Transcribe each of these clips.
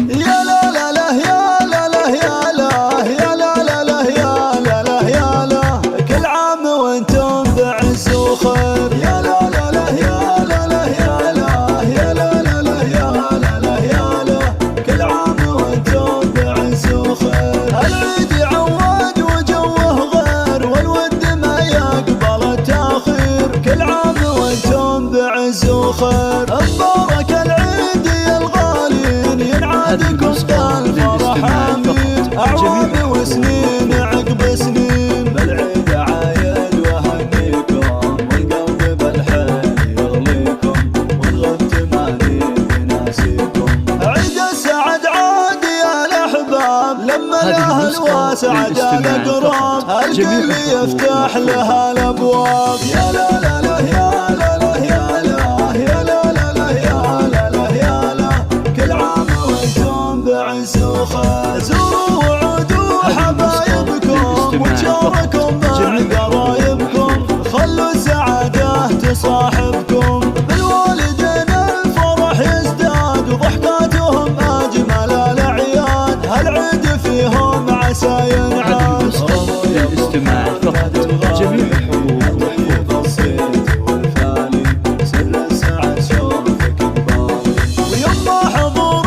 يا لا لا لا يا لا لا يا لا يا لا لا لا يا لا لا يا لا كل عام وانتم بعز وخير يا لا لا لا يا لا لا يا لا يا لا لا لا يا لا لا يا لا كل عام وانتم بعز وخير العيد يعود وجوه غير والود ما يقبل التاخير كل عام وانتم بعز وخير مبارك العيد يا الغالين ينعادكم بالفرح امين اعوام وسنين عقب سنين بالعيد عايد وهنيكم والقلب بالحين يغليكم والغبت ماني بناسيكم عيد السعد عاد يا الاحباب لما الاهل واسعد الاقراب الكل يفتح لها الابواب يا لا لا لا يا لا لا يا لا يا لا لا لا يا لا لا يا لا كل عام وانتم بعز وخير زوروا وعودوا حبايبكم وتشاركوا مع قرايبكم خلوا السعادة تصاحبكم بالوالدين الفرح يزداد وضحكاتهم اجمل الاعياد هالعيد فيهم عسى ينعاد للاستماع فقط جميع الحقوق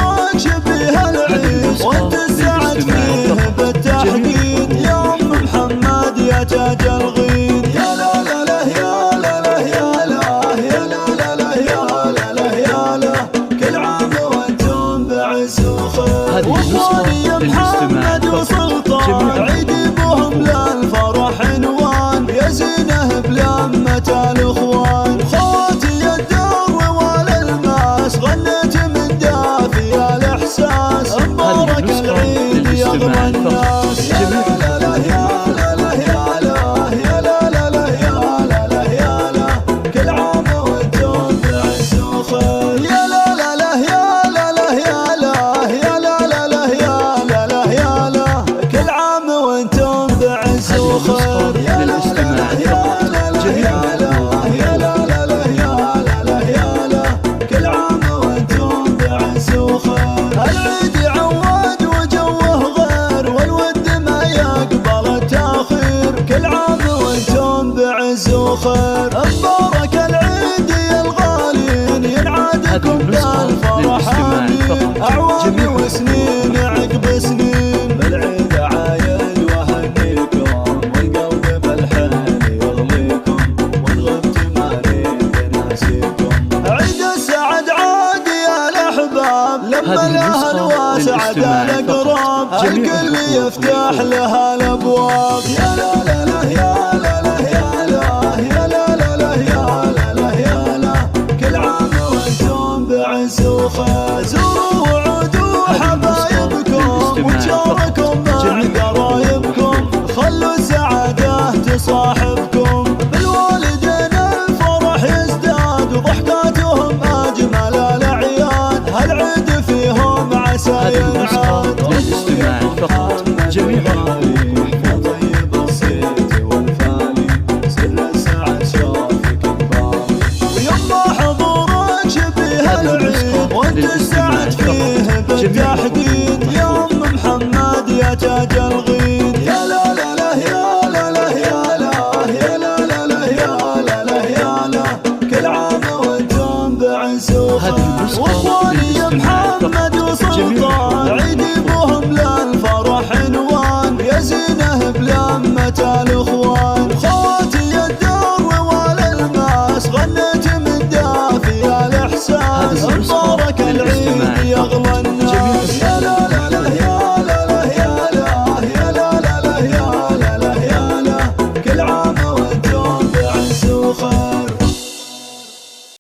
وانت السعد فيه بالتحديد يا ام محمد يا تاج الغيد يا لا لا لا يا لا لا يا لا يا لا لا لا يا لا لا يا لا كل عام وانتم بعز وخير وصاني يا محمد وسلطان عيدي بهم للفرح عنوان يا زينه بلمة الاخوان خواتي الدر والالماس غنيت من دافي الاحساس مبارك العيد يا اغلى الناس يا لا لا لا يا لا لا يا لا يا لا لا لا يا لا لا يا لا كل عام وانتم بعز وخير يا لا لا لا يا لا لا يا لا يا لا لا لا يا لا لا يا لا كل عام وانتم بعز وخير يا لا لا لا يا لا لا يا لا يا لا لا لا يا لا لا يا لا كل عام وانتم بعز وخير العيد يعود وجوه غير والود ما يقبل التاخير كل عام وانتم بعز وخير مبارك العيد يا الغالين ينعادكم بالفرح امين اعوام وسنين عقب سنين بالعيد عايد وهنيكم والقلب بالحين يغليكم والغبت ماني بناسيكم عيد السعد عاد يا الاحباب لما الاهل واسعد الاقراب الكل يفتح لها الابواب يا لا لا لا يا لا لا يا لا يا لا لا لا يا لا لا يا لا كل عام وانتم بعز وخير زوروا وعودوا حبايبكم وتشاركوا مع قرايبكم خلوا السعادة تصاحبكم بالوالدين الفرح يزداد وضحكاتهم اجمل الاعياد هالعيد فيهم عسى ينعاد للاستماع فقط جميع الحقوق طيب الصيت والفاني سر السعد شافك الباقي ويما حضورك شبيه العيد وانت السعد فيه بالتحديد